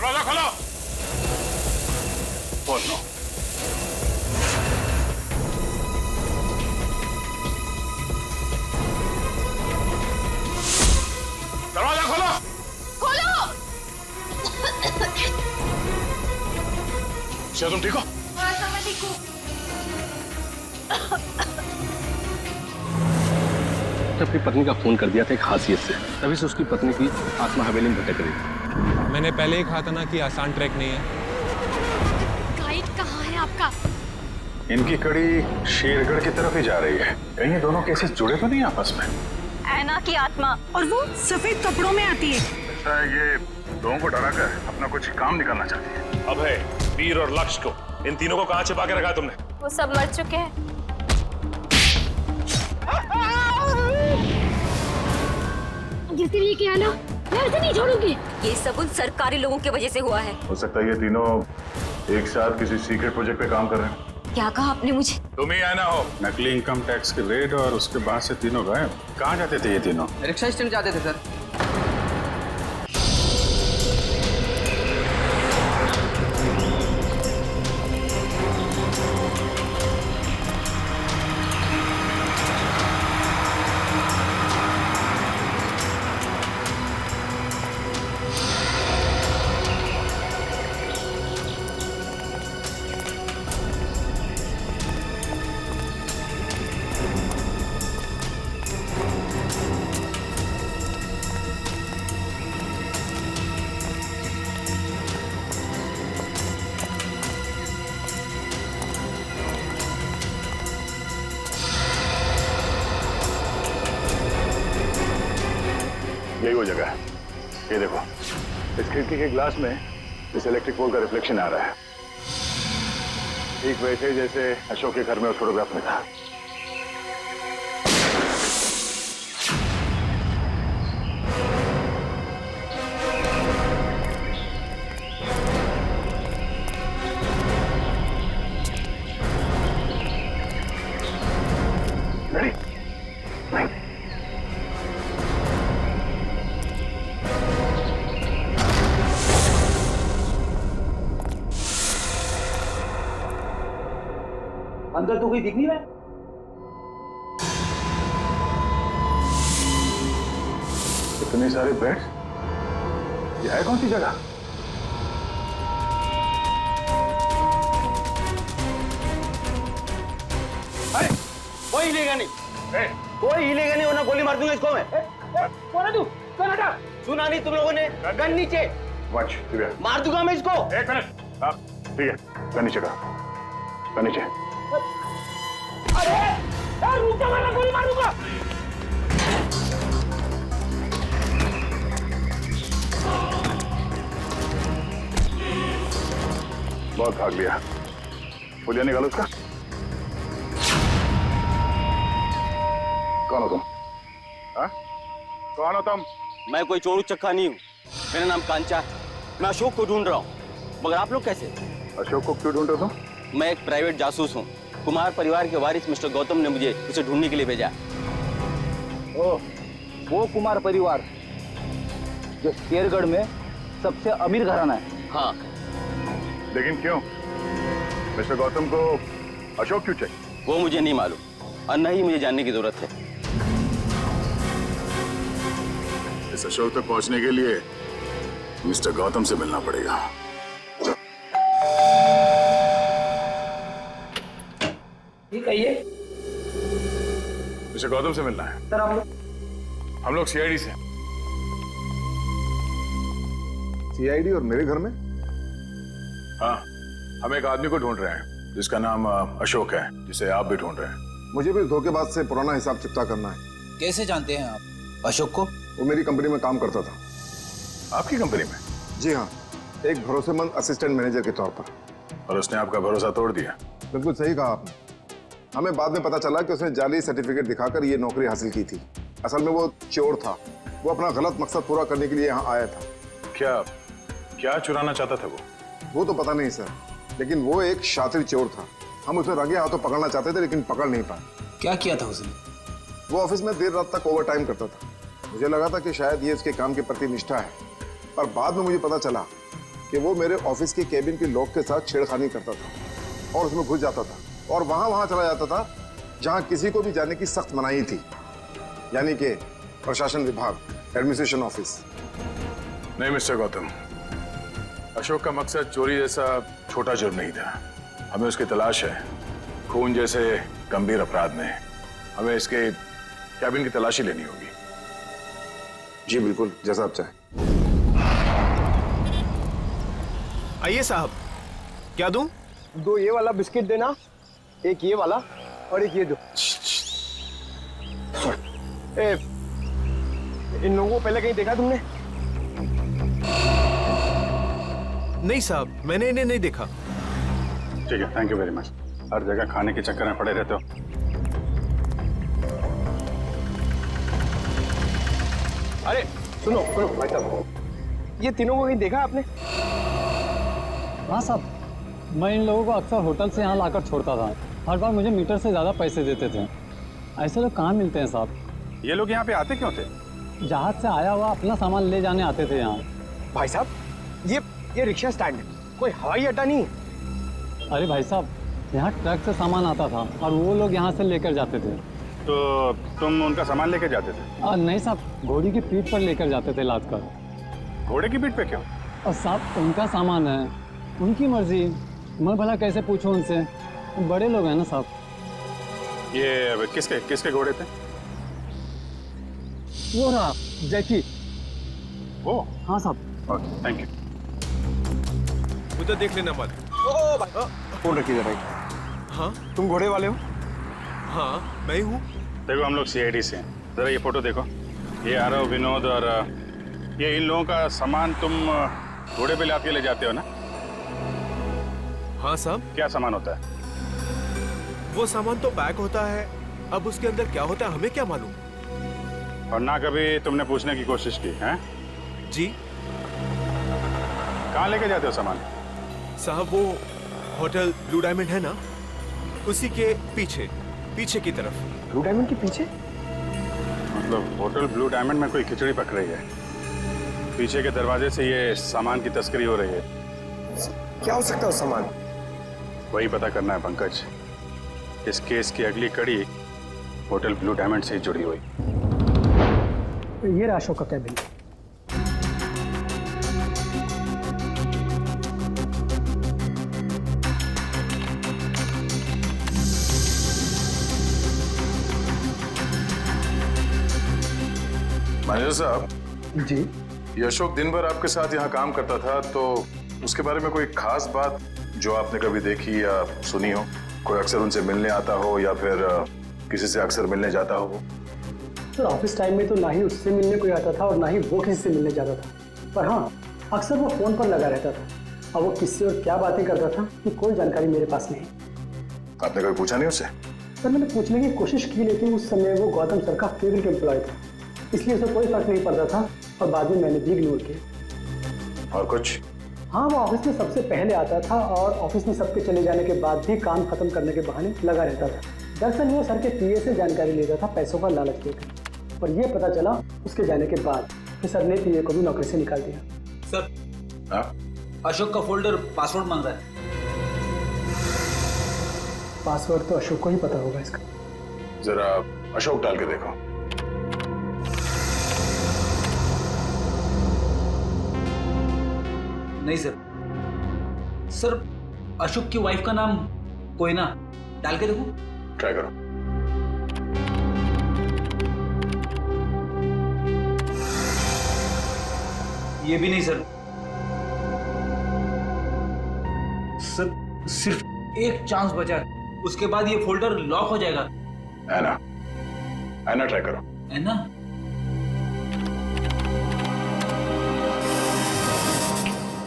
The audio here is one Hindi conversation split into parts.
दरवाजा खोलो। बोलो। दरवाजा खोलो। खोलो। क्या तुम ठीक हो? हाँ सर, मैं ठीक हूँ। अपनी पत्नी का फोन कर दिया था एक हासियत से, तभी से उसकी पत्नी की आत्मा हवेली में भटक रही थी। मैंने पहले ही कहा था ना कि आसान ट्रैक नहीं है। गाइड कहाँ है आपका? इनकी कड़ी शेरगढ़ की तरफ ही जा रही है। कहीं ये दोनों केसेस जुड़े तो नहीं आपस में? ऐना की आत्मा और वो सफेद कपड़ों में आती है। ऐसा है ये लोगों को डराकर अपना कुछ काम निकालना चाहती है। अभय, वीर और लक्ष्य को, इन तीनों को कहाँ छिपा के रखा है तुमने? वो सब मर चुके हैं। जैसे ये किया ना, मैं उसे नहीं छोड़ूंगी। ये सब उन सरकारी लोगों की वजह से हुआ है। हो सकता है ये तीनों एक साथ किसी सीक्रेट प्रोजेक्ट पे काम कर रहे हैं। क्या कहा आपने मुझे? तुम ही आना हो। नकली इनकम टैक्स के रेड और उसके बाद से तीनों गायब। कहाँ जाते थे ये तीनों? रिक्शा स्टैंड जाते थे सर। यही वो जगह है। ये देखो, इस खिड़की के ग्लास में इस इलेक्ट्रिक पोल का रिफ्लेक्शन आ रहा है, ठीक वैसे जैसे अशोक के घर में उस फोटोग्राफ में था। Ready? Right. अंदर तो कोई दिख नहीं रहा है। इतने सारे बेड, ये है कौन सी जगह? अरे कोई हिलेगा नहीं, कोई हिलेगा नहीं वरना गोली मार दूंगा इसको मैं। कौन है तू? कौन हटा? सुना नहीं तुम लोगों ने? गन नीचे। वॉच, दिव्या। मार दूंगा मैं इसको। एक मिनट। हाँ, ठीक है। गन नीचे का, गन नीचे। अरे रुक जा वरना गोली मार दूंगा। बहुत भाग लिया। पुलिया निकालो उसका। कौन हो तुम? हाँ? कौन हो तुम? मैं कोई चोरू चक्का नहीं हूँ। मेरा नाम कांचा है। मैं अशोक को ढूंढ रहा हूँ, मगर आप लोग कैसे? अशोक को क्यों ढूंढ रहे हो तुम? मैं एक प्राइवेट जासूस हूँ। कुमार परिवार के वारिस मिस्टर गौतम ने मुझे उसे ढूंढने के लिए भेजा। ओह, वो कुमार परिवार जो शेरगढ़ में सबसे अमीर घराना है। हाँ। लेकिन क्यों? मिस्टर गौतम को अशोक क्यों चाहिए? वो मुझे नहीं मालूम और न ही मुझे जानने की जरूरत है। इस अशोक तक पहुंचने के लिए मिस्टर गौतम से मिलना पड़ेगा। ठीक है ये मिस्टर गौतम से मिलना है। सर हम लोग सीआईडी से। सीआईडी और मेरे घर में? हाँ, हम एक आदमी को ढूंढ रहे हैं जिसका नाम अशोक है, जिसे आप भी ढूंढ रहे हैं। मुझे भी धोखेबाज से पुराना हिसाब चुकता करना है। कैसे जानते हैं आप अशोक को? वो मेरी कंपनी में काम करता था। आपकी कंपनी में? जी हाँ, एक भरोसेमंद असिस्टेंट मैनेजर के तौर पर। और उसने आपका भरोसा तोड़ दिया? बिल्कुल सही कहा आपने। हमें बाद में पता चला कि उसने जाली सर्टिफिकेट दिखाकर ये नौकरी हासिल की थी। असल में वो चोर था। वो अपना गलत मकसद पूरा करने के लिए यहाँ आया था। क्या क्या चुराना चाहता था वो तो पता नहीं सर, लेकिन वो एक शातिर चोर था। हम उसे रंगे हाथों पकड़ना चाहते थे लेकिन पकड़ नहीं पाए। क्या किया था उसने? वो ऑफिस में देर रात तक ओवर टाइम करता था। मुझे लगा था कि शायद ये उसके काम के प्रति निष्ठा है, पर बाद में मुझे पता चला कि कि वो मेरे ऑफिस के केबिन के लॉक के साथ छेड़खानी करता था और उसमें घुस जाता था और वहां चला जाता था जहां किसी को भी जाने की सख्त मनाही थी, यानी कि प्रशासन विभाग, एडमिनिस्ट्रेशन ऑफिस। नहीं मिस्टर गौतम, अशोक का मकसद चोरी जैसा छोटा जुर्म नहीं था। हमें उसकी तलाश है। खून जैसे गंभीर अपराध में हमें इसके कैबिन की तलाशी लेनी होगी। जी बिल्कुल, जैसा आप चाहें। आइए साहब, क्या दूं? 2 ये वाला बिस्किट देना, एक ये वाला और एक ये दो। इन लोगों को पहले कहीं देखा तुमने? नहीं साहब, मैंने इन्हें नहीं देखा। ठीक है, थैंक यू वेरी मच। हर जगह खाने के चक्कर में पड़े रहते हो। अरे सुनो भाई साहब, ये तीनों को कहीं देखा आपने? हाँ साहब, मैं इन लोगों को अक्सर होटल से यहाँ लाकर छोड़ता था। हर बार मुझे मीटर से ज़्यादा पैसे देते थे। ऐसे लोग कहाँ मिलते हैं साहब? ये लोग यहाँ पे आते क्यों थे? जहाज से आया हुआ अपना सामान ले जाने आते थे यहाँ। भाई साहब, ये रिक्शा स्टैंड है, कोई हवाई अड्डा नहीं। अरे भाई साहब, यहाँ ट्रक से सामान आता था और वो लोग यहाँ से लेकर जाते थे। तो तुम उनका सामान लेके जाते थे? नहीं साहब, घोड़ी की पीठ पर लेकर जाते थे लाद कर। घोड़े की पीठ पे क्यों? और साहब उनका सामान है, उनकी मर्जी। मैं भला कैसे पूछूं उनसे? बड़े लोग हैं ना साहब। ये किसके घोड़े थे? वो रहा जैकी। वो? हाँ साहब। Okay, thank you. उधर देख लेना मत। फोन रखिए भाई। हाँ, तुम घोड़े वाले हो? हाँ, मैं हूँ। देखो, हम लोग सीआईडी से हैं। जरा ये फोटो देखो। ये आरव, विनोद और ये इन लोगों का सामान तुम घोड़े पे लाद के ले जाते हो ना? हाँ साहब। क्या सामान होता है? वो सामान तो पैक होता है, अब उसके अंदर क्या होता है हमें क्या मालूम। और ना कभी तुमने पूछने की कोशिश की है? जी कहाँ लेके जाते हो सामान? साहब, वो होटल ब्लू डायमंड है ना, उसी के पीछे की तरफ। ब्लू डायमंड के पीछे? मतलब होटल ब्लू डायमंड में कोई खिचड़ी पक रही है। पीछे के दरवाजे से ये सामान की तस्करी हो रही है। क्या हो सकता है उस सामान? वही पता करना है पंकज। इस केस की अगली कड़ी होटल ब्लू डायमंड से ही जुड़ी हुई। ये अशोक का कैबिन। मैनेजर साहब जी, ये अशोक दिन भर आपके साथ यहाँ काम करता था, तो उसके बारे में कोई खास बात जो आपने कभी देखी या सुनी हो? कोई अक्सर उनसे मिलने आता हो या फिर किसी से अक्सर मिलने जाता हो? सर ऑफिस टाइम में तो ना ही उससे मिलने कोई आता था और ना ही वो किसी से मिलने जाता था। पर हाँ, अक्सर वो फोन पर लगा रहता था और वो किससे और क्या बातें करता था कि कोई जानकारी मेरे पास नहीं। आपने कभी पूछा नहीं उससे? सर मैंने पूछने की कोशिश की, लेकिन उस समय वो गौतम सर का फेवरेट एम्प्लॉय था, इसलिए उसे कोई फर्क नहीं पड़ता था और बाद में मैंने भी इग्नोर किया। और कुछ? हाँ, वो ऑफिस में सबसे पहले आता था और ऑफिस में सबके चले जाने के बाद भी काम खत्म करने के बहाने लगा रहता था। दरअसल वो सर के पीए से जानकारी लेता था पैसों का लालच देकर, और ये पता चला उसके जाने के बाद कि सर ने पीए को भी नौकरी से निकाल दिया। सर, हाँ? अशोक का फोल्डर पासवर्ड मांग रहा है। पासवर्ड तो अशोक को ही पता होगा इसका। जरा अशोक डाल के देखो। नहीं सर। सर, अशोक की वाइफ का नाम कोयना, डाल के देखो। ट्राई करो। ये भी नहीं सर। सर, सिर्फ एक चांस बचा है, उसके बाद ये फोल्डर लॉक हो जाएगा। ऐना ट्राई करो। ऐना?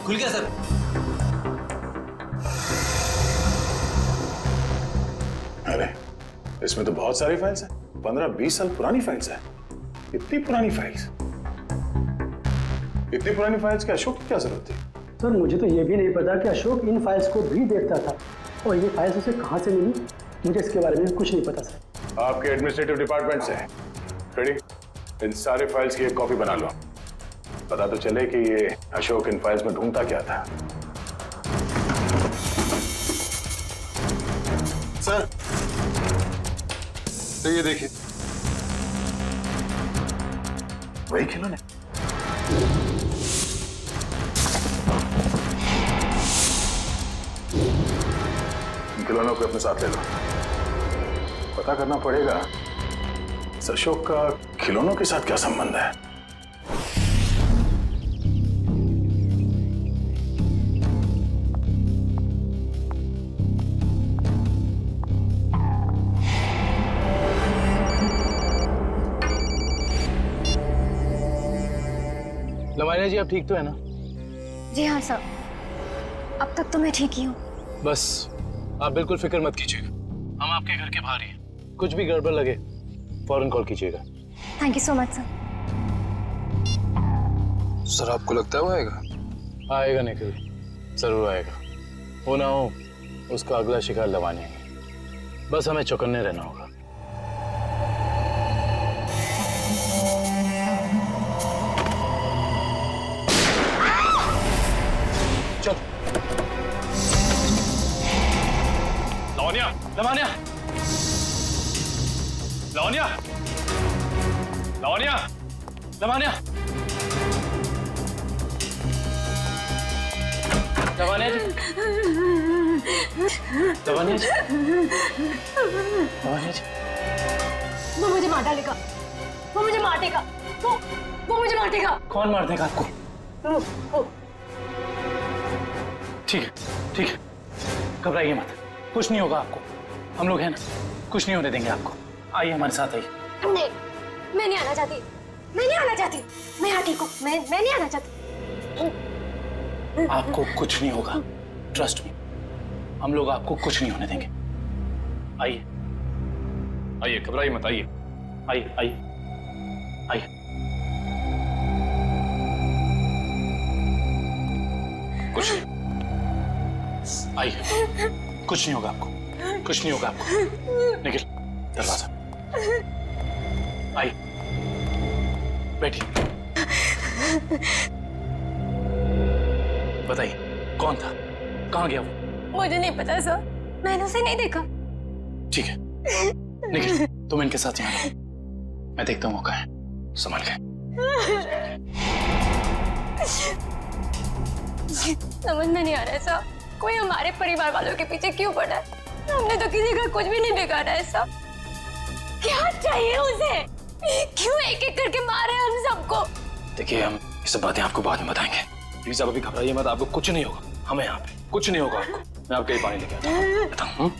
खुल गया सर। अरे, इसमें तो बहुत सारी फाइल्स हैं। 15-20 साल पुरानी फाइल्स हैं। इतनी पुरानी फाइल्स? इतनी पुरानी फाइल्स की अशोक की क्या जरूरत थी? सर मुझे तो ये भी नहीं पता कि अशोक इन फाइल्स को भी देखता था, और ये फाइल्स उसे कहाँ से मिली, मुझे इसके बारे में कुछ नहीं पता सर। आपके एडमिनिस्ट्रेटिव डिपार्टमेंट से रेडी, इन सारे फाइल्स की एक कॉपी बना लो। पता तो चले कि ये अशोक इन फाइल्स में ढूंढता क्या था। सर, तो ये देखिए, वही खिलौने। इन खिलौनों को अपने साथ ले लो। पता करना पड़ेगा इस अशोक का खिलौनों के साथ क्या संबंध है। लवानिया जी, आप ठीक तो है ना? जी हाँ सर, अब तक तो मैं ठीक ही हूँ। बस आप बिल्कुल फिक्र मत कीजिएगा, हम आपके घर के बाहर ही हैं। कुछ भी गड़बड़ लगे फौरन कॉल कीजिएगा। Thank you so much sir. Sir, आपको लगता है वो आएगा? आएगा निखिल, जरूर आएगा। वो ना हो उसका अगला शिकार लवानिया है। बस हमें चौकन्ने रहना होगा। चल लवानिया, लवानिया, लवानिया, लवानिया, लवानिया, लवानिया जी, लवानिया जी, लवानिया जी। वो मुझे मार डालेगा, वो मुझे मार देगा, वो मुझे मार देगा। कौन मार देगा आपको? ठीक है, ठीक है, घबराइए मत, कुछ नहीं होगा आपको। हम लोग हैं ना, कुछ नहीं होने देंगे आपको। आइए हमारे साथ आइए। नहीं, मैं नहीं आना चाहती, मैं नहीं आना चाहती, मैं यहाँ ठीक हूँ, मैं नहीं आना चाहती। आपको कुछ नहीं होगा, ट्रस्ट मी, हम लोग आपको कुछ नहीं होने देंगे। आइए, आइए, घबराइए मत, आइए, आइए, आइए, आइए। कुछ नहीं, आइए, कुछ नहीं होगा आपको, कुछ नहीं होगा आपको। निखिल, दरवाजा, आइए, बैठिए। बताइए कौन था, कहाँ गया वो? मुझे नहीं पता सर, मैंने उसे नहीं देखा। ठीक है निखिल, तुम इनके साथ यहाँ रहो, मैं देखता हूँ मौका है। संभाल के। समझ में नहीं आ रहा है सर, कोई हमारे परिवार वालों के पीछे क्यों पड़ा है? हमने तो किसी का कुछ भी नहीं बिगाड़ा है सर। क्या चाहिए उसे? क्यों एक एक करके मारे हम सबको? देखिए, हम ये सब बातें आपको बाद में बताएंगे। प्लीज आप अभी घबराइए मत, आपको कुछ नहीं होगा। हमें यहाँ पे कुछ नहीं होगा आपको। मैं आपके लिए पानी लेके आता हूँ। बताऊँ?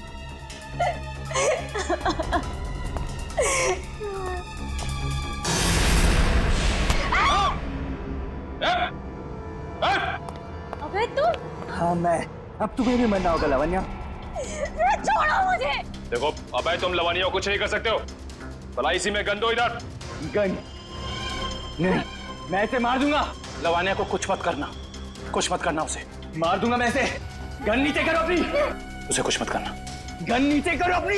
अबे तुम? हाँ मैं, अब तुम्हें भी मरना होगा लवन्या। छोड़ो मुझे। देखो अबे, तुम लवानिया को कुछ नहीं कर सकते हो। भला इसी में गन दो इधर। गन नहीं, मैं इसे मार दूंगा। लवानिया को कुछ मत करना, कुछ मत करना उसे। मार दूंगा मैं इसे। गन नीचे करो अपनी। उसे कुछ मत करना। गन नीचे करो अपनी।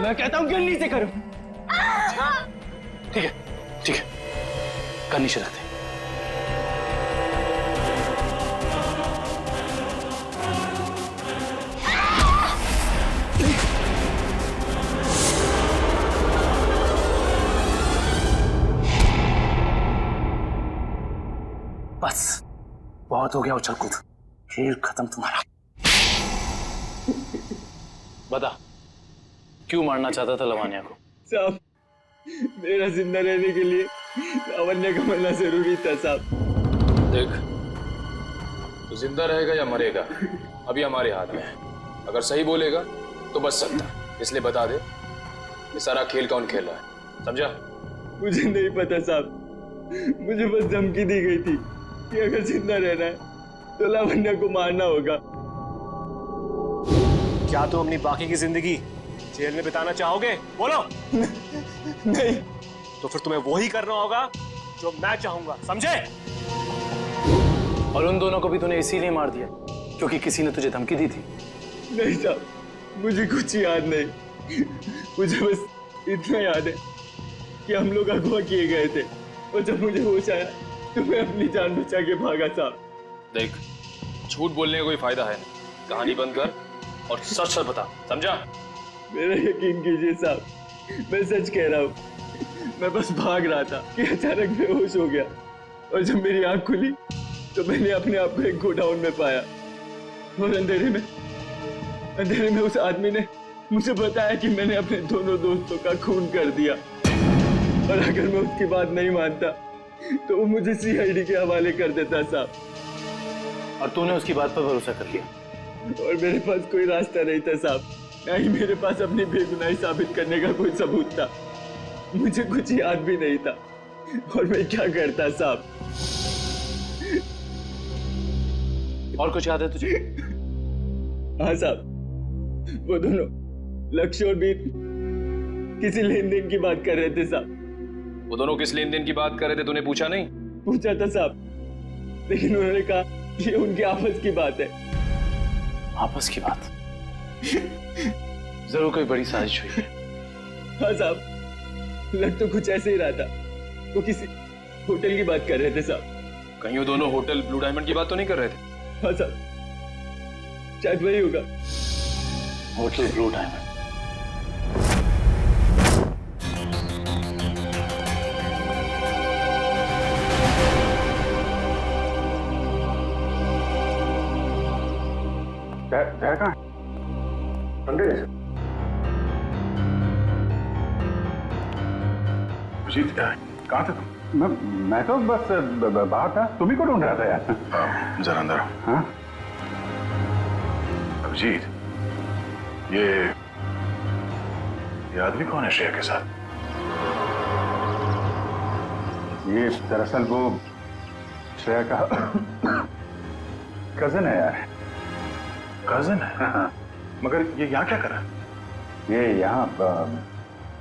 मैं कहता हूँ गन नीचे करो। ठीक है, ठीक है, गन नीचे रखते। बस बहुत हो गया उछल कूद, खेल खत्म तुम्हारा। बता, क्यों मारना चाहता था लवानिया को? साहब, मेरा जिंदा रहने के लिए लावण्य का मरना जरूरी था साहब। देख, तो जिंदा रहेगा या मरेगा अभी हमारे हाथ में है। अगर सही बोलेगा तो बच सकता, इसलिए बता दे ये सारा खेल कौन खेल रहा है, समझा? मुझे नहीं पता साहब, मुझे बस धमकी दी गई थी कि अगर जिंदा रहना है तो लावण्य को मारना होगा। क्या तुम अपनी बाकी की जिंदगी जेल में बिताना चाहोगे? बोलो। नहीं। तो फिर तुम्हें वही करना होगा जो मैं चाहूंगा, समझे? और उन दोनों को भी तूने इसीलिए मार दिया क्योंकि किसी ने तुझे धमकी दी थी? नहीं साहब, मुझे कुछ याद नहीं। मुझे बस इतना याद है कि हम लोग अगवा किए गए थे और जब मुझे होश आया तुम्हें अपनी जान बचा के भागा साहब। देख, झूठ बोलने का कोई फायदा है नहीं। कहानी बंद कर और सच सच बता, समझा? मेरा यकीन कीजिए साहब, मैं सच कह रहा हूँ। मैं बस भाग रहा था कि अचानक बेहोश हो गया, और जब मेरी आंख खुली तो मैंने अपने आप को एक गोडाउन में पाया, और अंधेरे में उस आदमी ने मुझे बताया कि मैंने अपने दोनों दोस्तों का खून कर दिया, और अगर मैं उसकी बात नहीं मानता तो वो मुझे सीआईडी के हवाले कर देता साहब। और तूने उसकी बात पर भरोसा कर लिया? और मेरे पास कोई रास्ता नहीं था साहब, ना ही मेरे पास अपनी बेगुनाही साबित करने का कोई सबूत था। मुझे कुछ याद भी नहीं था, और मैं क्या करता साहब? और कुछ याद है तुझे? हाँ साहब, वो दोनों लक्ष्य और बीर किसी लेन देन की बात कर रहे थे साहब। वो दोनों किस लेन देन की बात कर रहे थे, तूने पूछा नहीं? पूछा था साहब, लेकिन उन्होंने कहा ये उनकी आपस की बात है। आपस की बात? जरूर कोई बड़ी साजिश हुई है। हाँ साहब, लग तो कुछ ऐसे ही रहा था। वो किसी होटल की बात कर रहे थे साहब। कहीं वो दोनों होटल ब्लू डायमंड की बात तो नहीं कर रहे थे? हाँ साहब, शायद वही होगा। Hotel blue diamond. जय कहाँ है? अभिजीत, कहाँ थे तुम? मैं तो बस बाहर था, तुम ही को ढूंढ रहा था यार। जरा अंदर। हाँ? अभिजीत, ये आदमी कौन है श्रेया के साथ? ये दरअसल वो श्रेया का कजन है यार। कजन है? हाँ। मगर ये यहाँ क्या कर रहा है? ये यहाँ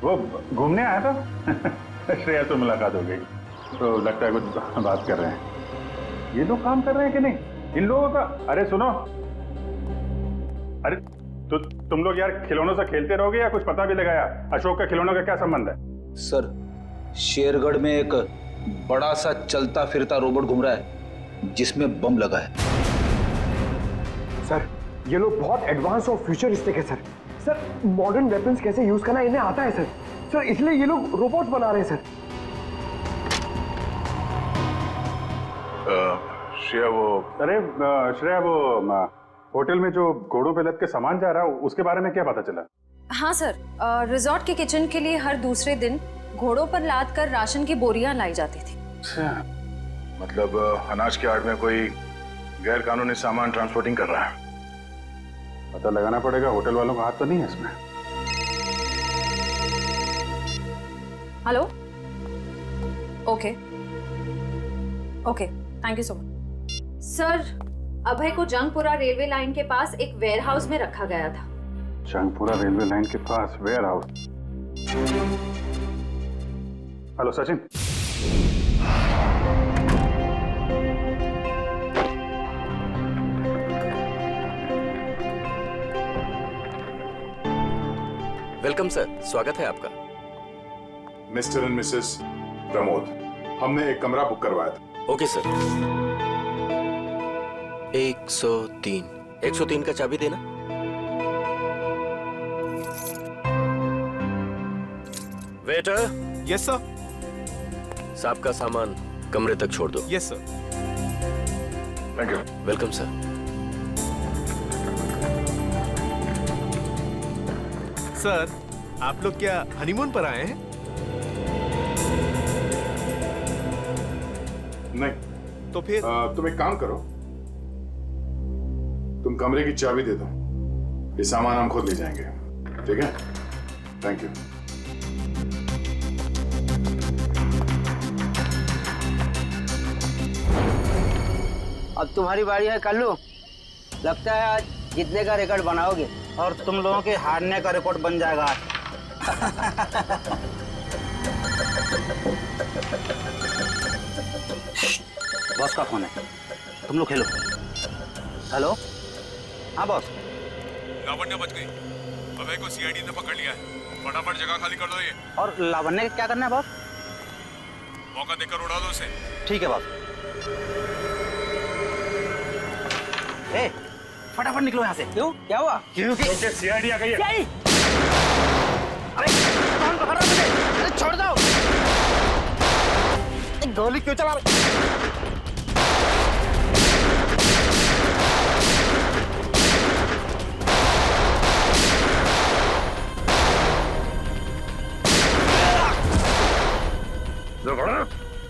वो घूमने आया था। श्रेया से मुलाकात हो गई, तो लगता है कुछ बात कर रहे हैं। ये लोग काम कर रहे हैं कि नहीं इन लोगों का? अरे सुनो, अरे तो तुम लोग यार खिलौनों से खेलते रहोगे या कुछ पता भी लगाया? अशोक का खिलौनों का क्या संबंध है? सर, शेरगढ़ में एक बड़ा सा चलता फिरता रोबोट घूम रहा है जिसमें बम लगा है। सर, ये लोग बहुत एडवांस और फ्यूचरिस्टिक है सर। सर, मॉडर्न वेपन्स कैसे यूज करना इन्हें आता है सर। सर, इसलिए ये लोग रोबोट्स बना रहे हैं सर। श्रेया वो होटल में जो घोड़ों पे लद के सामान जा रहा है, उसके बारे में क्या पता चला? हाँ सर, रिजॉर्ट के किचन के लिए हर दूसरे दिन घोड़ों पर लाद कर राशन की बोरियां लाई जाती थी। मतलब अनाज के आड़ में कोई गैर कानूनी सामान ट्रांसपोर्टिंग कर रहा है। पता लगाना पड़ेगा, होटल वालों का हाथ तो नहीं है इसमें। Hello, okay, thank you so much. Sir, Abhay को जंगपुरा रेलवे लाइन के पास एक वेयरहाउस में रखा गया था। जंगपुरा रेलवे लाइन के पास warehouse? Hello Sachin. Welcome sir, स्वागत है आपका। मिस्टर एंड मिसेस प्रमोद, हमने एक कमरा बुक करवाया था। Okay sir. 103 का चाबी देना। वेटर। Yes sir. साहब का सामान कमरे तक छोड़ दो। Yes sir. Thank you. Welcome sir. Sir, आप लोग क्या हनीमून पर आए हैं? नहीं। तो फिर तुम एक काम करो, तुम कमरे की चाबी दे दो, ये सामान हम खुद ले जाएंगे। ठीक है? Thank you. अब तुम्हारी बारी है कल्लू। लगता है आज जीतने का रिकॉर्ड बनाओगे और तुम लोगों के हारने का रिकॉर्ड बन जाएगा आज। बॉस का फोन है, तुम लोग खेलो। हेलो, हाँ बॉस। लावण्य बच गई, अभय को सीआईडी ने पकड़ लिया है। फटाफट जगह खाली कर दो ये। और लावण्य क्या करना है बॉस? मौका देकर उड़ा दो उसे। ठीक है बॉस। ए, फटाफट निकलो यहाँ से। क्यों? क्या हुआ? क्योंकि सीआईडी आ गई है। अरे कौन पकड़ रहा मुझे? अरे छोड़ दो। गोली क्यों चला रहे?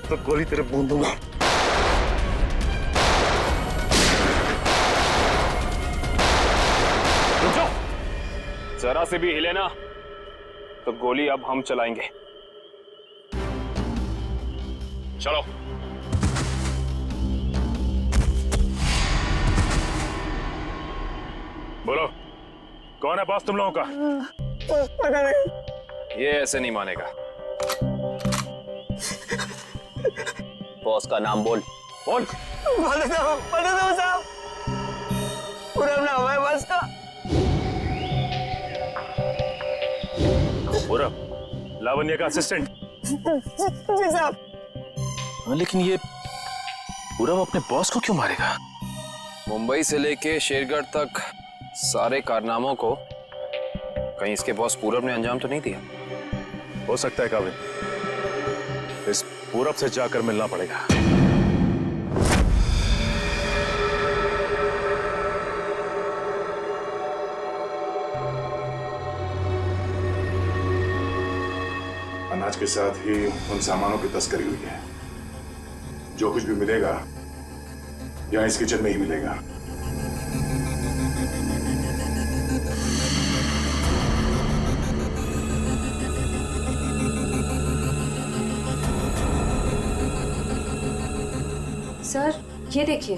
तो गोली तेरे मुंह दूंगा। रुको, जरा से भी हिले ना तो गोली अब हम चलाएंगे। चलो। बोलो, कौन है बॉस तुम लोगों का? पता नहीं। ये ऐसे नहीं मानेगा। बॉस का नाम बोल। बोल। बता दो साहब। पूरा नाम है बॉस का। पूरा लावण्य का असिस्टेंट। जी साहब। लेकिन ये पूरब अपने बॉस को क्यों मारेगा? मुंबई से लेके शेरगढ़ तक सारे कारनामों को कहीं इसके बॉस पूरब ने अंजाम तो नहीं दिया? हो सकता है काबिल, इस पूरब से जाकर मिलना पड़ेगा। अनाज के साथ ही उन सामानों की तस्करी हुई है। जो कुछ भी मिलेगा यहाँ इस किचन में ही मिलेगा। सर ये देखिए।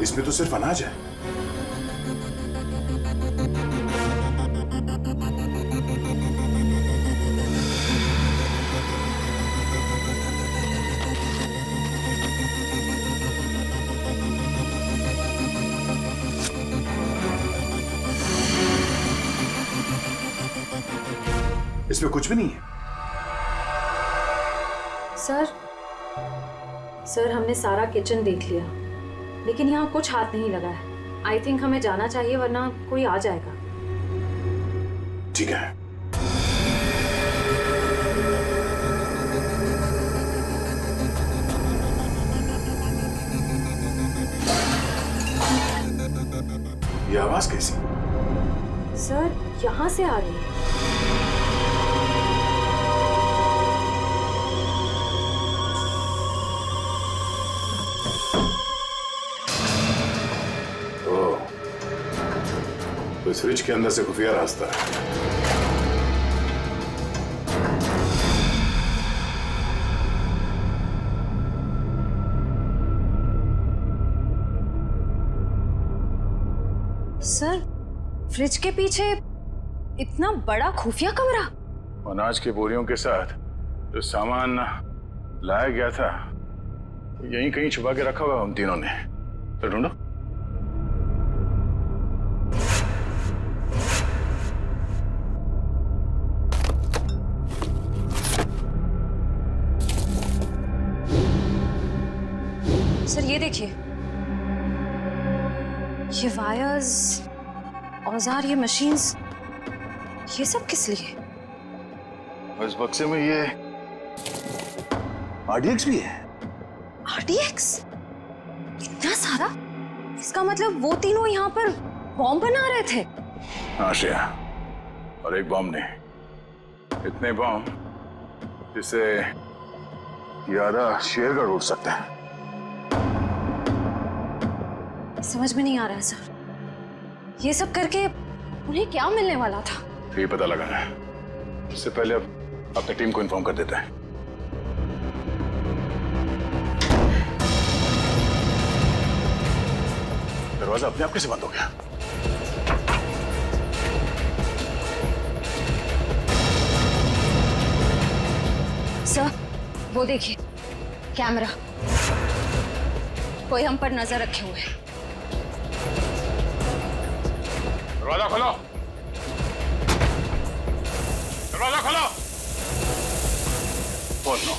इसमें तो सिर्फ अनाज है। इसमें कुछ भी नहीं है। सर हमने सारा किचन देख लिया, लेकिन यहाँ कुछ हाथ नहीं लगा है। आई थिंक हमें जाना चाहिए, वरना कोई आ जाएगा। ठीक है। ये आवाज कैसी? सर यहाँ से आ रही है। तो इस फ्रिज के अंदर से खुफिया रास्ता है। सर फ्रिज के पीछे इतना बड़ा खुफिया कमरा? अनाज के बोरियों के साथ जो सामान लाया गया था यहीं कहीं छुपा के रखा हुआ उन तीनों ने। तो ढूंढो। सर ये देखिए, ये वायर्स, औजार, ये मशीन्स, ये सब किस लिए? इस बक्से में ये RDX भी है। RDX? इतना सारा? इसका मतलब वो तीनों यहाँ पर बॉम्ब बना रहे थे? हाँ श्रेया, और एक बॉम्ब नहीं, इतने बॉम्ब जिससे ये आधा शेरगढ़ उड़ सकता है। समझ में नहीं आ रहा है सर, ये सब करके उन्हें क्या मिलने वाला था? तो ये पता लगाना है। इससे पहले अब अपनी टीम को इन्फॉर्म कर देते हैं। दरवाजा अपने आप कैसे बंद हो गया? सर वो देखिए, कैमरा, कोई हम पर नजर रखे हुए है। दरवाजा खोलो। दरवाजा खोलो। बोलो।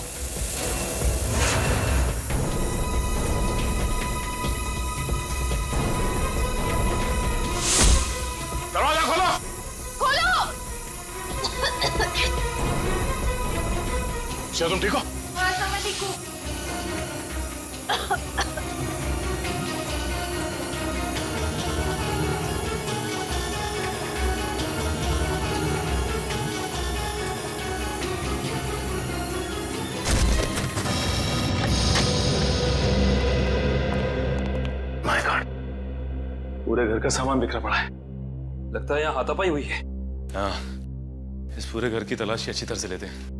दरवाजा खोलो। खोलो। क्या तुम ठीक हो? हाँ सर, मैं ठीक हूँ। माय गॉड, पूरे घर का सामान बिखरा पड़ा है। लगता है यहाँ हाथापाई हुई है। हाँ, इस पूरे घर की तलाशी अच्छी तरह से लेते हैं।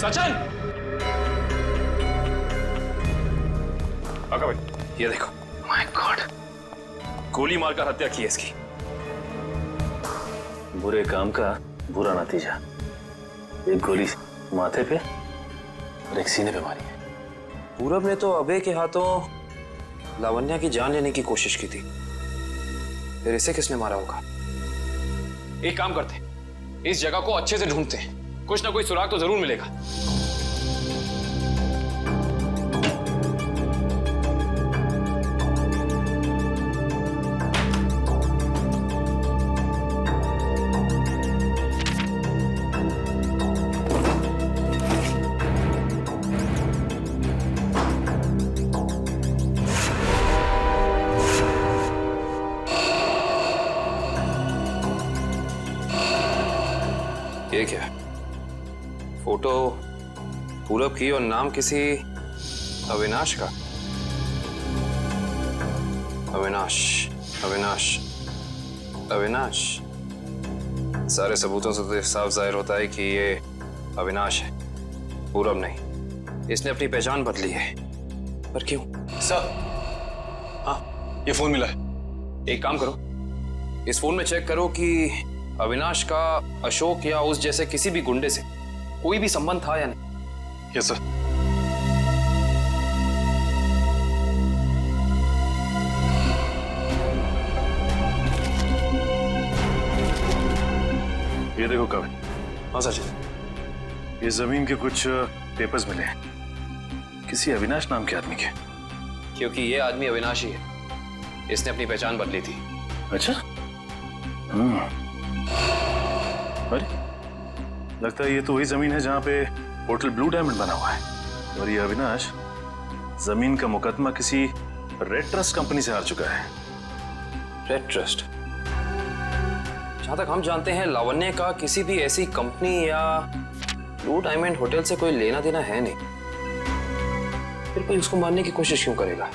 सचिन, आका भाई, ये देखो। माय गॉड, गोली मारकर हत्या की है इसकी। बुरे काम का बुरा नतीजा। एक गोली माथे पे और एक सीने पे मारी है। पूरब ने तो अभय के हाथों लावण्या की जान लेने की कोशिश की थी, फिर इसे किसने मारा होगा? एक काम करते हैं, इस जगह को अच्छे से ढूंढते हैं, कुछ ना कोई सुराग तो जरूर मिलेगा। ये क्या है? फोटो पूरब की और नाम किसी अविनाश का। अविनाश, अविनाश, अविनाश। सारे सबूतों से तो साफ जाहिर होता है कि ये अविनाश है, पूरब नहीं। इसने अपनी पहचान बदली है, पर क्यों? सर, हाँ, ये फोन मिला है। एक काम करो, इस फोन में चेक करो कि अविनाश का अशोक या उस जैसे किसी भी गुंडे से कोई भी संबंध था या नहीं। Yes sir. ये देखो कविन। हाँ सचिन, ये जमीन के कुछ पेपर्स मिले हैं, किसी अविनाश नाम के आदमी के। क्योंकि ये आदमी अविनाशी है, इसने अपनी पहचान बदली थी। अच्छा, अरे लगता है ये तो वही जमीन है जहां पे होटल ब्लू डायमंड बना हुआ है, और ये अविनाश जमीन का मुकदमा किसी रेड ट्रस्ट कंपनी से हार चुका है। Red trust? जहां तक हम जानते हैं लावण्य का किसी भी ऐसी कंपनी या ब्लू डायमंड होटल से कोई लेना देना है नहीं, फिर कोई उसको मारने की कोशिश क्यों करेगा?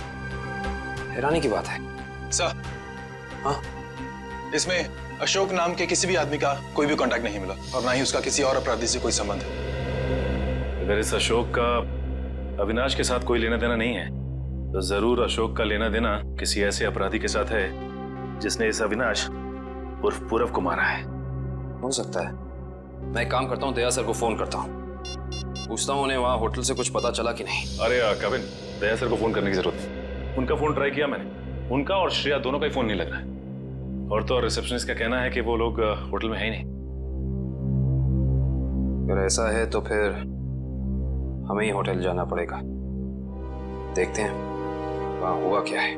हैरानी की बात है। सर, हाँ, इसमें अशोक नाम के किसी भी आदमी का कोई भी कांटेक्ट नहीं मिला, और ना ही उसका किसी और अपराधी से कोई संबंध है। अगर इस अशोक का अविनाश के साथ कोई लेना देना नहीं है, तो जरूर अशोक का लेना देना किसी ऐसे अपराधी के साथ है जिसने इस अविनाश उर्फ पूरब को मारा है। हो सकता है। मैं एक काम करता हूँ, दया सर को फोन करता हूँ, पूछता हूँ उन्हें वहाँ होटल से कुछ पता चला कि नहीं। अरे कविन, दया सर को फोन करने की जरूरत नहीं। उनका फोन ट्राई किया मैंने, उनका और श्रेया दोनों का ही फोन नहीं लग रहा है। और तो और रिसेप्शनिस्ट का कहना है कि वो लोग होटल में है ही नहीं। अगर ऐसा है तो फिर हमें ही होटल जाना पड़ेगा, देखते हैं वहाँ हुआ क्या है।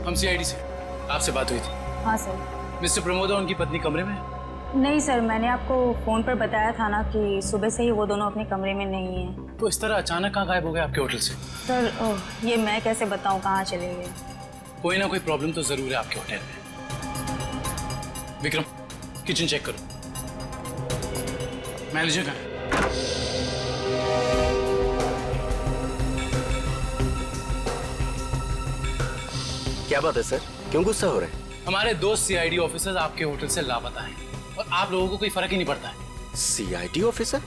हम सीआईडी से, आपसे बात हुई थी। हाँ सर। मिस्टर प्रमोद और उनकी पत्नी कमरे में? नहीं सर, मैंने आपको फोन पर बताया था ना कि सुबह से ही वो दोनों अपने कमरे में नहीं हैं। तो इस तरह अचानक कहाँ गायब हो गए आपके होटल से? सर ये मैं कैसे बताऊं कहाँ चले गए। कोई ना कोई प्रॉब्लम तो जरूर है आपके होटल में। विक्रम, किचन चेक करो। मैनेजर कहाँ है? क्या बात है सर, क्यों गुस्सा हो रहे हैं? हमारे दो सीआईडी ऑफिसर्स आपके होटल से लापता हैं और आप लोगों को कोई फर्क ही नहीं पड़ता है। CID officer?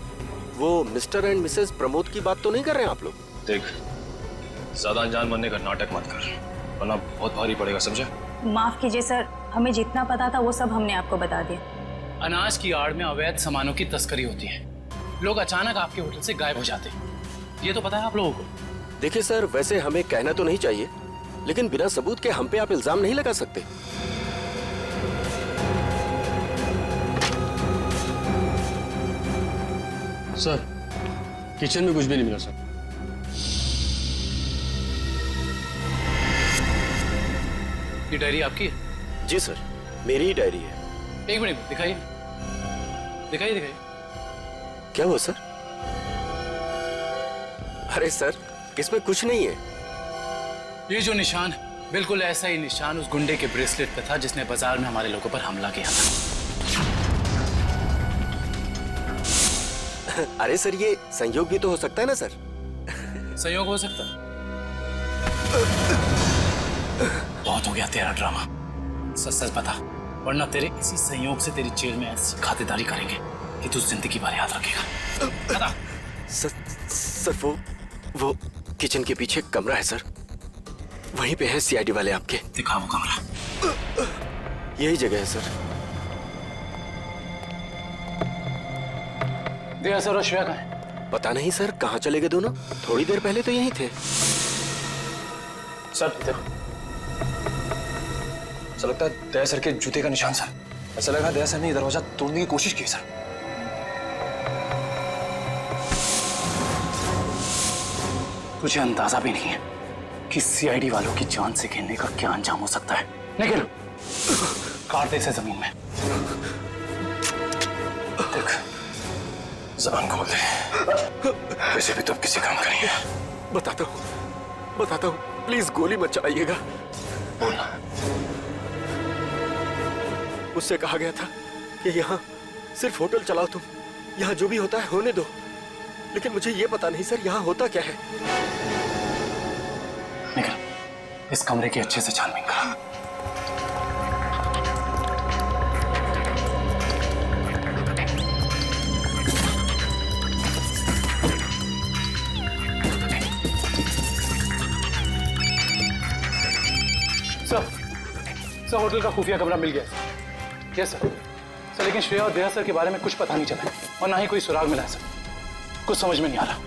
वो मिस्टर एंड मिसेस प्रमोद की बात तो नहीं कर रहे हैं आप लोग? देख, ज्यादा अनजान बनने का नाटक मत कर, वरना बहुत भारी पड़ेगा, समझा? माफ कीजिए सर, हमें जितना पता था वो सब हमने आपको बता दिया। अनाज की आड़ में अवैध सामानों की तस्करी होती है। लोग अचानक आपके होटल से गायब हो जाते हैं। ये तो पता है आप लोगों को। देखिए सर, वैसे हमें कहना तो नहीं चाहिए, लेकिन बिना सबूत के हम पे आप इल्जाम नहीं लगा सकते। सर, किचन में कुछ भी नहीं मिला सर। ये डायरी आपकी है? जी सर, मेरी ही डायरी है। एक मिनट दिखाइए, दिखाइए दिखाइए। क्या हुआ सर? अरे सर, इसमें कुछ नहीं है। ये जो निशान है, बिल्कुल ऐसा ही निशान उस गुंडे के ब्रेसलेट पे था जिसने बाजार में हमारे लोगों पर हमला किया था। अरे सर, ये संयोग भी तो हो सकता है ना सर? संयोग हो सकता है। बहुत हो गया तेरा ड्रामा। सच सच बता, वरना तेरे इसी संयोग से तेरी जेल में ऐसी खातिरदारी करेंगे कि तू जिंदगी भर याद रखेगा। बता। सर वो किचन के पीछे कमरा है सर, वहीं पे है सीआईडी वाले आपके। दिखा वो कमरा। यही जगह है सर। दिया सर और श्रेया कहाँ है? पता नहीं सर, कहाँ चले गए दोनों? थोड़ी देर पहले तो यहीं थे। सर देखो, ऐसा लगता है दया सर के जूते का निशान सर। ऐसा लगा दया सर ने दरवाजा तोड़ने की कोशिश की सर। तुझे अंदाजा भी नहीं है कि सीआईडी वालों की जान से खेलने का क्या अंजाम हो सकता है। निकल, काट दे इसे जमीन में। देख, ज़बान खोल दे। वैसे भी तो अब किसी काम का नहीं है। बताता हूँ, प्लीज गोली मत चलाइएगा। बोलना। मुझसे कहा गया था कि यहाँ सिर्फ होटल चलाओ तुम, यहाँ जो भी होता है होने दो। लेकिन मुझे ये पता नहीं सर, यहाँ होता क्या है। निकल, इस कमरे की अच्छे से छानबीन करा। सर, होटल का खुफिया कमरा मिल गया। Yes sir. लेकिन श्रेया और दया सर के बारे में कुछ पता नहीं चला और ना ही कोई सुराग मिला है सर। कुछ समझ में नहीं आ रहा।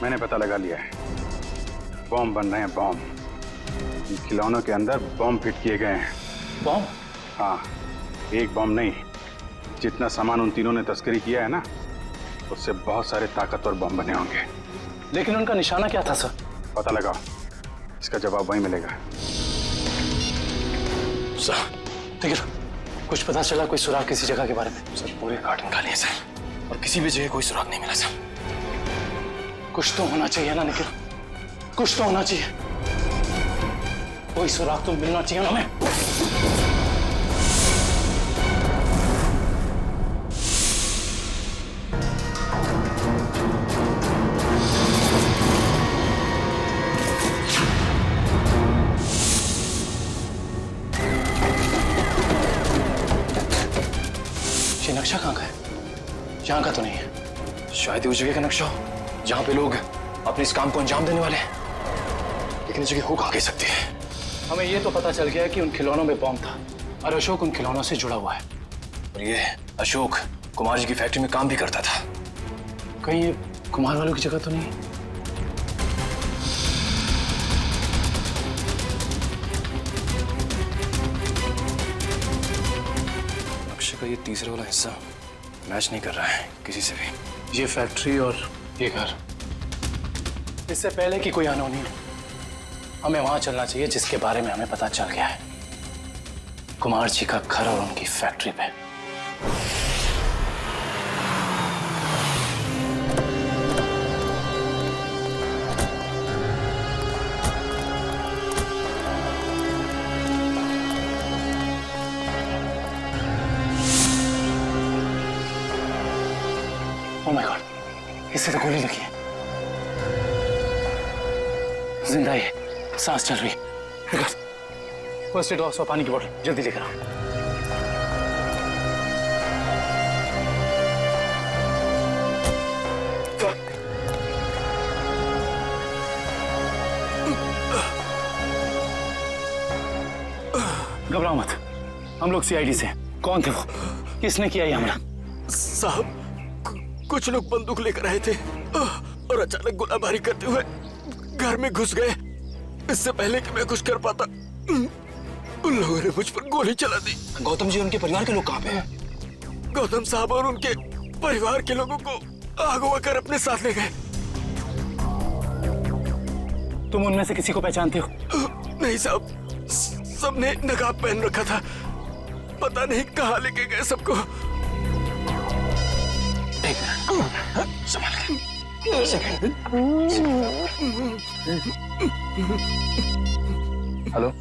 मैंने पता लगा लिया है, बॉम्ब बन रहे हैं। बॉम्ब, इन खिलौनों के अंदर बॉम्ब फिट किए गए हैं। बॉम्ब? हाँ, एक बॉम्ब नहीं, जितना सामान उन तीनों ने तस्करी किया है ना, उससे बहुत सारे ताकतवर बॉम्ब बने होंगे। लेकिन उनका निशाना क्या था सर? पता लगाओ, इसका जवाब वहीं मिलेगा। सर ठीक है, कुछ पता चला कोई सुराग किसी जगह के बारे में? सर पूरे कार्टन खाली है सर, और किसी भी जगह कोई सुराग नहीं मिला सर। कुछ तो होना चाहिए ना निखिल, कुछ तो होना चाहिए। कोई सुराग तो मिलना चाहिए ना हमें। ये नक्शा कहाँ का है? यहाँ का तो नहीं है। शायद उस जगह का नक्शा हो जहाँ पे लोग अपने इस काम को अंजाम देने वाले हैं, लेकिन इस जगह हो कहाँ कह सकती है। हमें ये तो पता चल गया है कि उन खिलौनों में बॉम्ब था और अशोक उन खिलौनों से जुड़ा हुआ है। और ये अशोक कुमार जी की फैक्ट्री में काम भी करता था। कहीं ये कुमार वालों की जगह तो नहीं? नक्शे का ये तीसरा वाला हिस्सा मैच नहीं कर रहा है किसी से भी। ये फैक्ट्री और ये घर, इससे पहले कि कोई अनहोनी हो, हमें वहां चलना चाहिए जिसके बारे में हमें पता चल गया है। कुमार जी का घर और उनकी फैक्ट्री पे। ओह माय गॉड, इससे तो गोली लगी है। जिंदा है, सांस चल रही है। फर्स्ट एड बॉक्स और पानी की बोतल जल्दी लेकर आओ। घबराओ मत, हम लोग सीआईडी से हैं। कौन थे वो? किसने किया ये हमला? साहब कुछ लोग बंदूक लेकर आए थे और अचानक गोलाबारी करते हुए घर में घुस गए। इससे पहले कि मैं कुछ कर पाता उन लोगों ने मुझ पर गोली चला दी। गौतम जी उनके परिवार के लोग कहाँ पे हैं? गौतम साहब और उनके परिवार के लोगों को अगवा कर अपने साथ ले गए। तुम उनमें से किसी को पहचानते हो? नहीं साहब, सबने नकाब पहन रखा था। पता नहीं कहाँ लेके गए सबको। एक संभाल के। हेलो,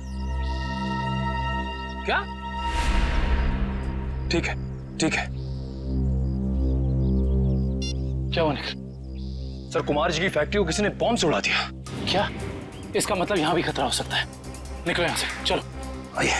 क्या? ठीक है, ठीक है। क्या हुआ निखिल? सर, कुमार जी की फैक्ट्री को किसी ने बॉम्ब से उड़ा दिया। क्या? इसका मतलब यहाँ भी खतरा हो सकता है। निकलो यहाँ से, चलो। आइए।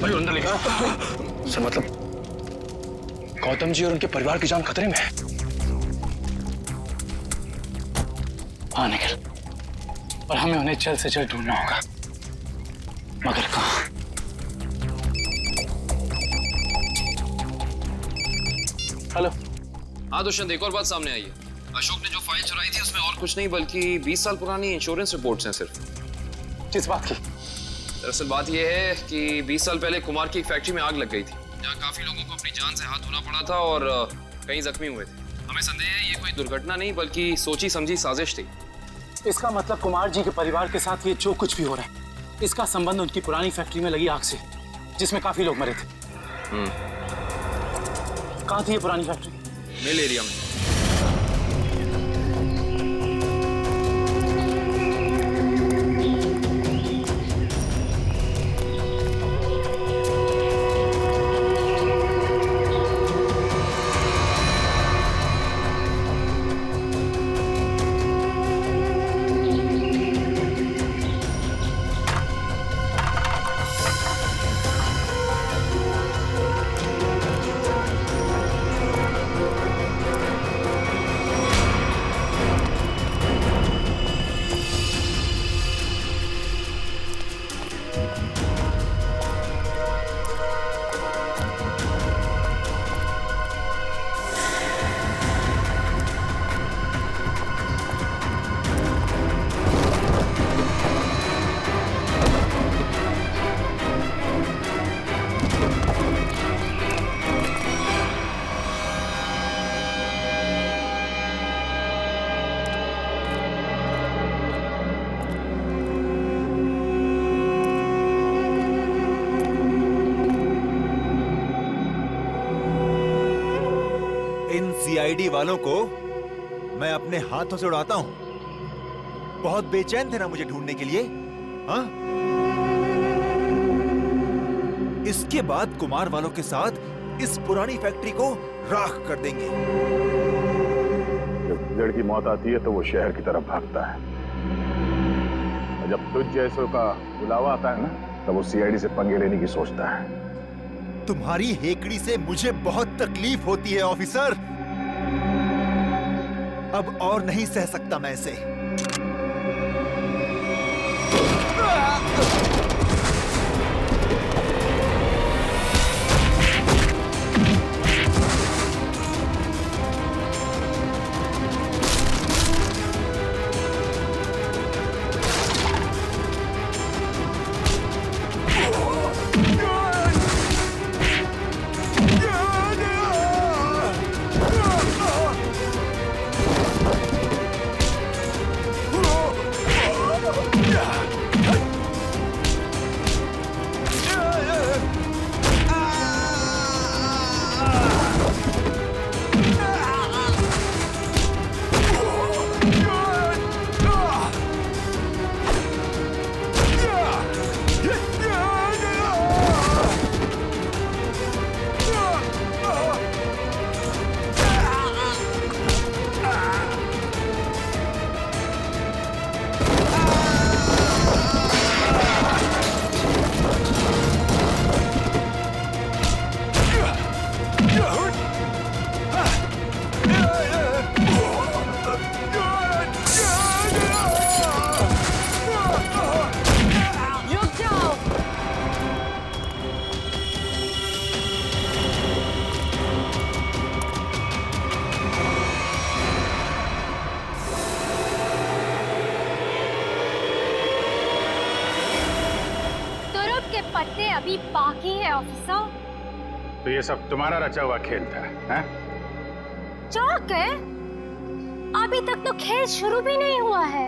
भाई अंदर लेकर। सर, मतलब गौतम जी और उनके परिवार की जान खतरे में है। हाँ निखिल, और हमें उन्हें जल्द से जल्द ढूंढना होगा, मगर कहाँ? हेलो। हाँ दुष्यंत, एक और बात सामने आई है। अशोक ने जो फाइल चुराई थी उसमें और कुछ नहीं बल्कि 20 साल पुरानी इंश्योरेंस रिपोर्ट्स हैं सिर्फ। किस बात की? दरअसल बात यह है कि 20 साल पहले कुमार की एक फैक्ट्री में आग लग गई थी, जहाँ काफी लोगों को अपनी जान से हाथ धोना पड़ा था और कई जख्मी हुए थे। हमें संदेह है ये कोई दुर्घटना नहीं बल्कि सोची समझी साजिश थी। इसका मतलब कुमार जी के परिवार के साथ ये जो कुछ भी हो रहा है, इसका संबंध उनकी पुरानी फैक्ट्री में लगी आग से, जिसमें काफी लोग मरे थे। कहाँ थी ये पुरानी फैक्ट्री? मिल एरिया में। सीआईडी वालों को मैं अपने हाथों से उड़ाता हूं। बहुत बेचैन थे ना मुझे ढूंढने के लिए, हाँ? इसके बाद कुमार वालों के साथ इस पुरानी फैक्ट्री को राख कर देंगे। जब गिदड़ की मौत आती है तो वो शहर की तरफ भागता है, और जब तुझ जैसों का बुलावा आता है ना, तब वो सीआईडी से पंगे लेने की सोचता है। तुम्हारी हेकड़ी से मुझे बहुत तकलीफ होती है ऑफिसर। अब और नहीं सह सकता मैं इसे। पत्ते अभी बाकी है ऑफिसर। तो ये सब तुम्हारा रचा हुआ खेल था, हैं? चौक है, अभी तक तो खेल शुरू भी नहीं हुआ है।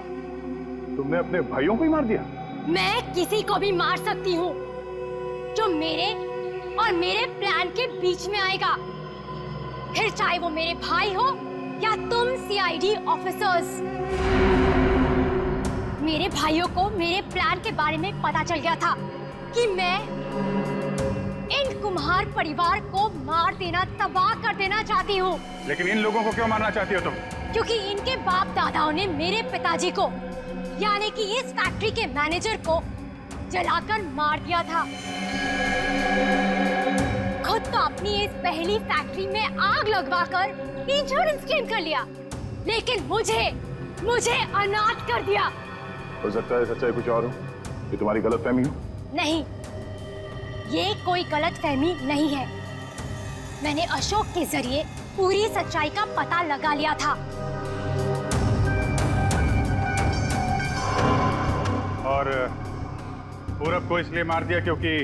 तुमने अपने भाइयों को ही मार दिया? मैं किसी को भी मार सकती हूँ जो मेरे और मेरे प्लान के बीच में आएगा, फिर चाहे वो मेरे भाई हो या तुम सीआईडी ऑफिसर्स। मेरे भाइयों को मेरे प्लान के बारे में पता चल गया था कि मैं इन कुम्हार परिवार को मार देना, तबाह कर देना चाहती हूँ। लेकिन इन लोगों को क्यों मारना चाहती हो तुम? क्योंकि इनके बाप दादाओं ने मेरे पिताजी को, यानी कि इस फैक्ट्री के मैनेजर को जलाकर मार दिया था। खुद तो अपनी इस पहली फैक्ट्री में आग लगवाकर इंश्योरेंस क्लेम कर लिया, लेकिन मुझे अनाथ कर दिया। हो सकता है सच्चाई कुछ और हो, ये तुम्हारी गलतफहमी हो। नहीं, ये कोई गलतफहमी नहीं है। मैंने अशोक के जरिए पूरी सच्चाई का पता लगा लिया था। और पूरब को इसलिए मार दिया क्योंकि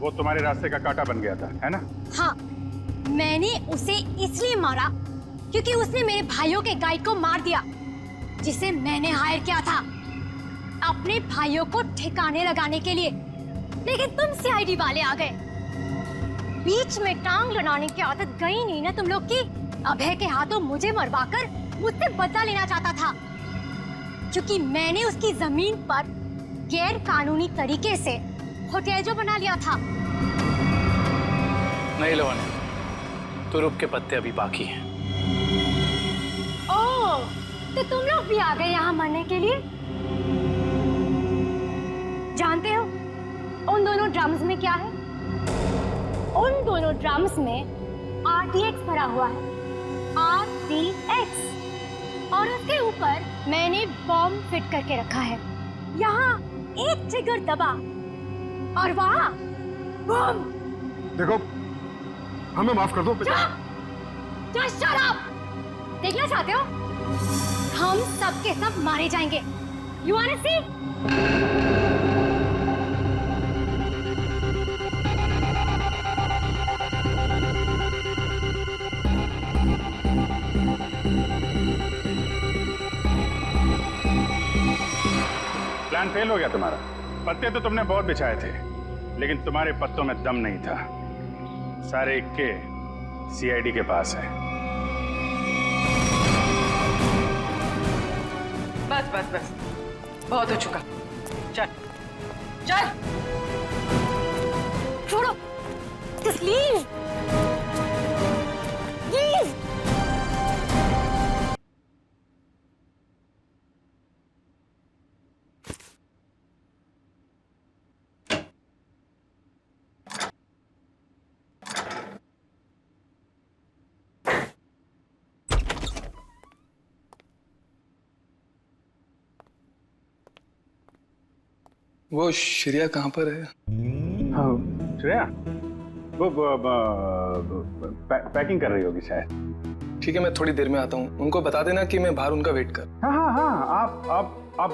वो तुम्हारे रास्ते का कांटा बन गया था, है ना? हाँ, मैंने उसे इसलिए मारा क्योंकि उसने मेरे भाइयों के गाइड को मार दिया, जिसे मैंने हायर किया था अपने भाइयों को ठिकाने लगाने के लिए। लेकिन तुम सीआईडी वाले आ गए, बीच में टांग लड़ाने की आदत गई नहीं ना तुम लोग की। अभय के हाथों मुझे मरवाकर मुझसे बदला लेना चाहता था, क्योंकि मैंने उसकी जमीन पर गैर कानूनी तरीके से होटल जो बना लिया था। नहीं लवण्य, तुरुप के पत्ते अभी बाकी हैं। ओह, तो तुम लोग भी आ गए यहाँ मरने के लिए? जानते हो उन दोनों ड्रम्स में क्या है? उन दोनों ड्रम्स में RTX भरा हुआ है, RTX, और उसके ऊपर मैंने बॉम्ब फिट करके रखा है। यहाँ एक ट्रिगर दबा और वहाँ बम। देखो, हमें माफ कर दो। Just shut up! देखना चाहते हो? हम सब के सब मारे जाएंगे। You wanna see? Plan fail हो गया तुम्हारा। पत्ते तो तुमने बहुत बिछाए थे, लेकिन तुम्हारे पत्तों में दम नहीं था। सारे इक्के सीआईडी के पास है। बस बस बस, बहुत हो चुका। चल चल, छोड़ो, just leave. Leave. वो श्रेया कहाँ पर है? हाँ, श्रेया वो पैकिंग कर रही होगी शायद। ठीक है, मैं थोड़ी देर में आता हूँ। उनको बता देना कि मैं बाहर उनका वेट कर। हाँ हाँ हाँ, आप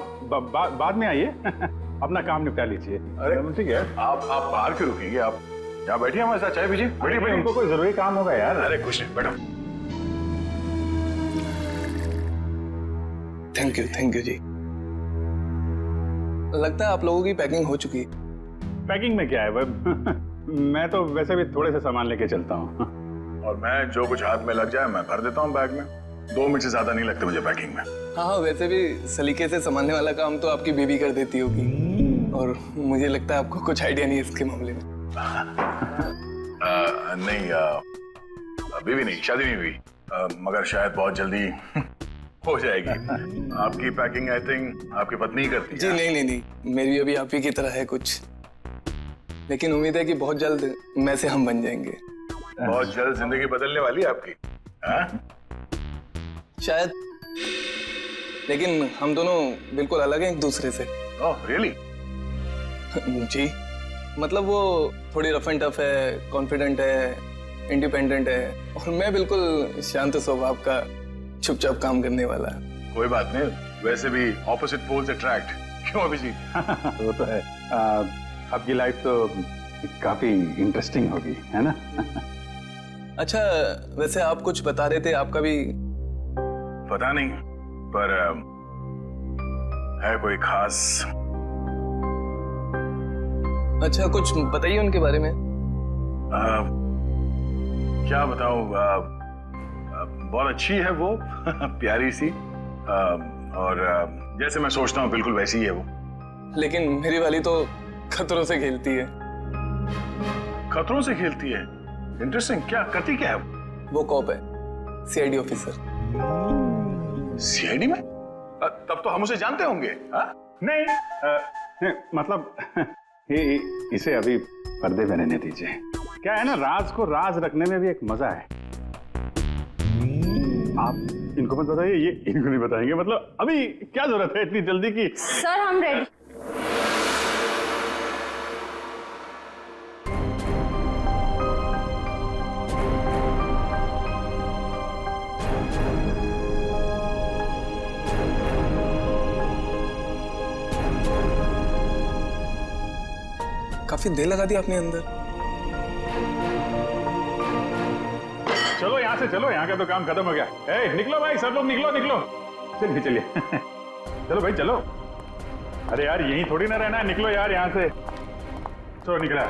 बाद में आइए। अपना काम निपटा लीजिए। अरे ठीक है, आप बाहर क्यों रुकेंगे? आप यहाँ बैठिए, हमारे साथ चाय पीजिए। बैठिए, उनको कोई जरूरी काम होगा यार। अरे कुछ नहीं, बैठो। थैंक यू जी। लगता है आप लोगों की पैकिंग हो चुकी है। पैकिंग में क्या है? मैं तो वैसे भी थोड़े से सामान लेके चलता हूँ। और मैं जो कुछ हाथ में लग जाए मैं भर देता हूँ बैग में। 2 मिनट से ज्यादा नहीं लगते मुझे पैकिंग में। हाँ, वैसे भी सलीके से संभालने वाला काम तो आपकी बेबी कर देती होगी, और मुझे लगता है आपको कुछ आइडिया नहीं है इसके मामले में। नहीं, अभी भी नहीं, शादी नहीं हुई, मगर शायद बहुत जल्दी हो जाएगी। आपकी पैकिंग आई थिंक आपकी पत्नी ही करती है। जी नहीं, मेरी अभी आप ही की तरह है कुछ, लेकिन उम्मीद है कि बहुत जल्द मैं से हम बन जाएंगे। बहुत जल्द जिंदगी बदलने वाली है आपकी। शायद, लेकिन हम दोनों बिल्कुल अलग हैं एक दूसरे से। Oh really? जी, मतलब वो थोड़ी रफ एंड टफ है, कॉन्फिडेंट है, इंडिपेंडेंट है, और मैं बिल्कुल शांत स्वभाव का, चुपचाप काम करने वाला। कोई बात नहीं, वैसे भी ऑपोजिट पोल्स अट्रैक्ट, क्यों अभिजीत? वो तो है। आपकी लाइफ तो काफी इंटरेस्टिंग होगी, है ना? अच्छा, वैसे आप कुछ बता रहे थे, आपका भी पता नहीं, पर है कोई खास? अच्छा, कुछ बताइए उनके बारे में। क्या बताऊं, बहुत अच्छी है वो प्यारी सी, और जैसे मैं सोचता हूँ बिल्कुल वैसी ही है वो। लेकिन मेरी वाली तो खतरों से खेलती है। खतरों से खेलती है? इंटरेस्टिंग। क्या करती क्या है वो? कॉप है, सीआईडी ऑफिसर। सीआईडी में? तब तो हम उसे जानते होंगे। नहीं, मतलब इसे अभी पर्दे में रहने दीजिए। क्या है ना, राज को राज रखने में भी एक मजा है। आप इनको मत बताइए, ये इनको नहीं बताएंगे। मतलब अभी क्या जरूरत है इतनी जल्दी की? सर हम रेडी। काफी देर लगा दी आपने अंदर। चलो यहाँ से चलो, यहाँ का तो काम खत्म हो गया। ए, निकलो भाई, सब लोग निकलो निकलो। चलिए चलिए चलो भाई चलो। अरे यार यहीं थोड़ी ना रहना है, निकलो यार यहाँ से। चलो निकला।